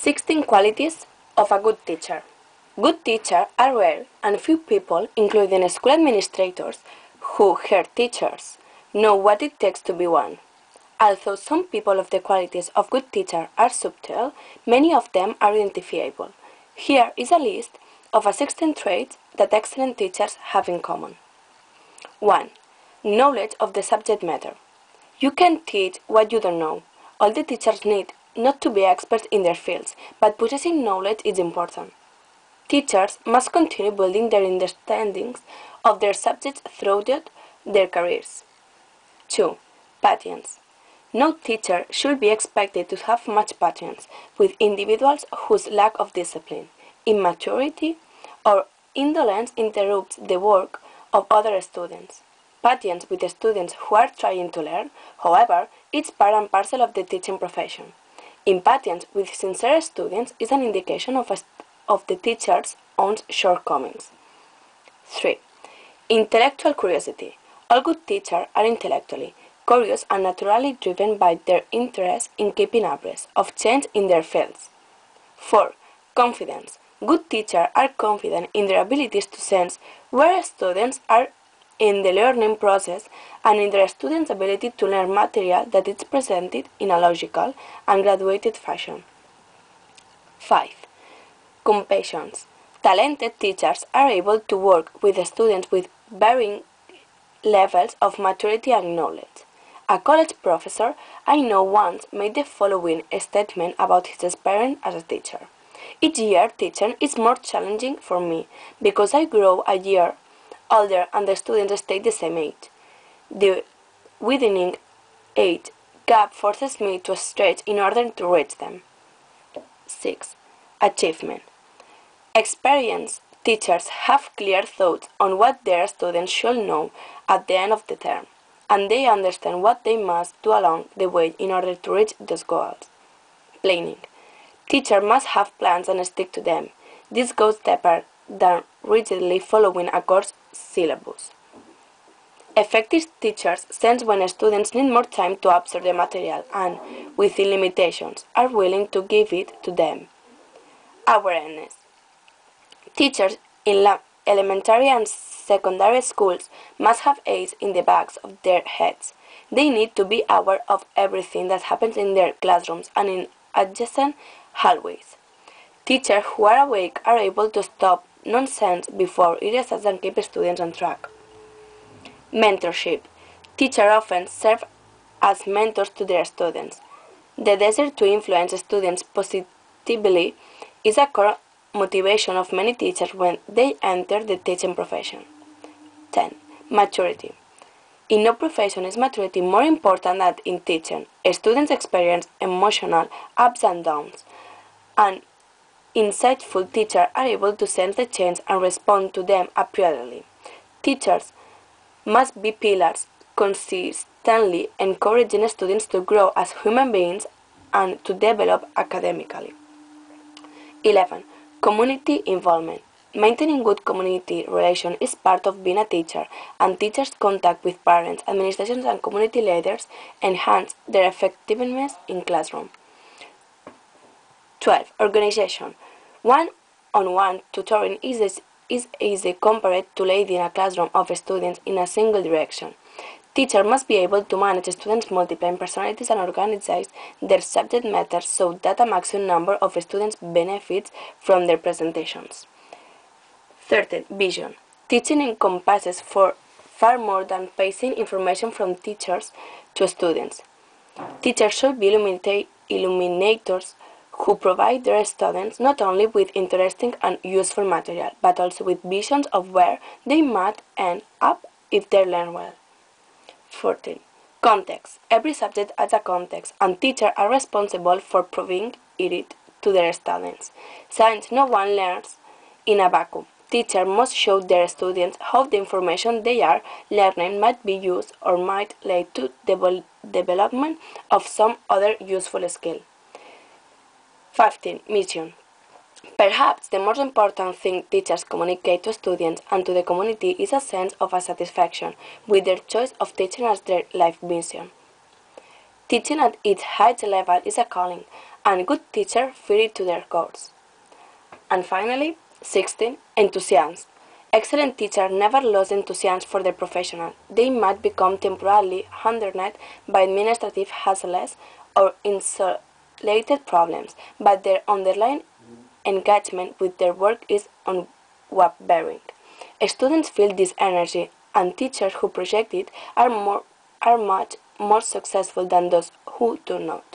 16 qualities of a good teacher. Good teachers are rare, and few people, including school administrators who hear teachers, know what it takes to be one. Although some people of the qualities of good teacher are subtle, many of them are identifiable. Here is a list of 16 traits that excellent teachers have in common. 1. Knowledge of the subject matter. You can teach what you don't know. All the teachers need not to be experts in their fields, but possessing knowledge is important. Teachers must continue building their understandings of their subjects throughout their careers. 2. Patience. No teacher should be expected to have much patience with individuals whose lack of discipline, immaturity, or indolence interrupts the work of other students. Patience with the students who are trying to learn, however, is part and parcel of the teaching profession. Impatience with sincere students is an indication of the teacher's own shortcomings. 3. Intellectual curiosity. All good teachers are intellectually curious and naturally driven by their interest in keeping abreast of change in their fields. 4. Confidence. Good teachers are confident in their abilities to sense where students are in the learning process and in their students' ability to learn material that is presented in a logical and graduated fashion. 5. Compassion. Talented teachers are able to work with students with varying levels of maturity and knowledge. A college professor I know once made the following statement about his experience as a teacher. Each year teaching is more challenging for me because I grow a year older and the students stay the same age. The widening age gap forces me to stretch in order to reach them. 6. Achievement. Experienced teachers have clear thoughts on what their students should know at the end of the term, and they understand what they must do along the way in order to reach those goals. Planning. Teachers must have plans and stick to them. This goes deeper than rigidly following a course syllabus. Effective teachers sense when students need more time to absorb the material and, within limitations, are willing to give it to them. Awareness. Teachers in elementary and secondary schools must have A's in the backs of their heads. They need to be aware of everything that happens in their classrooms and in adjacent hallways. Teachers who are awake are able to stop nonsense before it is and keep students on track. Mentorship. Teachers often serve as mentors to their students. The desire to influence students positively is a core motivation of many teachers when they enter the teaching profession. 10. Maturity. In no profession is maturity more important than in teaching. Students experience emotional ups and downs, and insightful teachers are able to sense the change and respond to them appropriately. Teachers must be pillars, consistently encouraging students to grow as human beings and to develop academically. 11. Community involvement. Maintaining good community relations is part of being a teacher, and teachers' contact with parents, administrations, and community leaders enhance their effectiveness in classroom. 12. Organization. One-on-one tutoring is easy compared to leading a classroom of students in a single direction. Teachers must be able to manage students' multiple personalities and organize their subject matter so that a maximum number of students benefits from their presentations. 13. Vision. Teaching encompasses far more than passing information from teachers to students. Teachers should be illuminators who provide their students not only with interesting and useful material, but also with visions of where they might end up if they learn well. 14. Context. Every subject has a context, and teachers are responsible for providing it to their students. Since no one learns in a vacuum, teachers must show their students how the information they are learning might be used or might lead to the development of some other useful skill. 15. Mission. Perhaps the most important thing teachers communicate to students and to the community is a sense of satisfaction with their choice of teaching as their life mission. Teaching at its highest level is a calling, and good teachers feel it to their course. And finally, 16. Enthusiasm. Excellent teachers never lose enthusiasm for their profession. They might become temporarily hindered by administrative hassles or insulated problems, but their underlying engagement with their work is unwavering. Students feel this energy, and teachers who project it are much more successful than those who do not.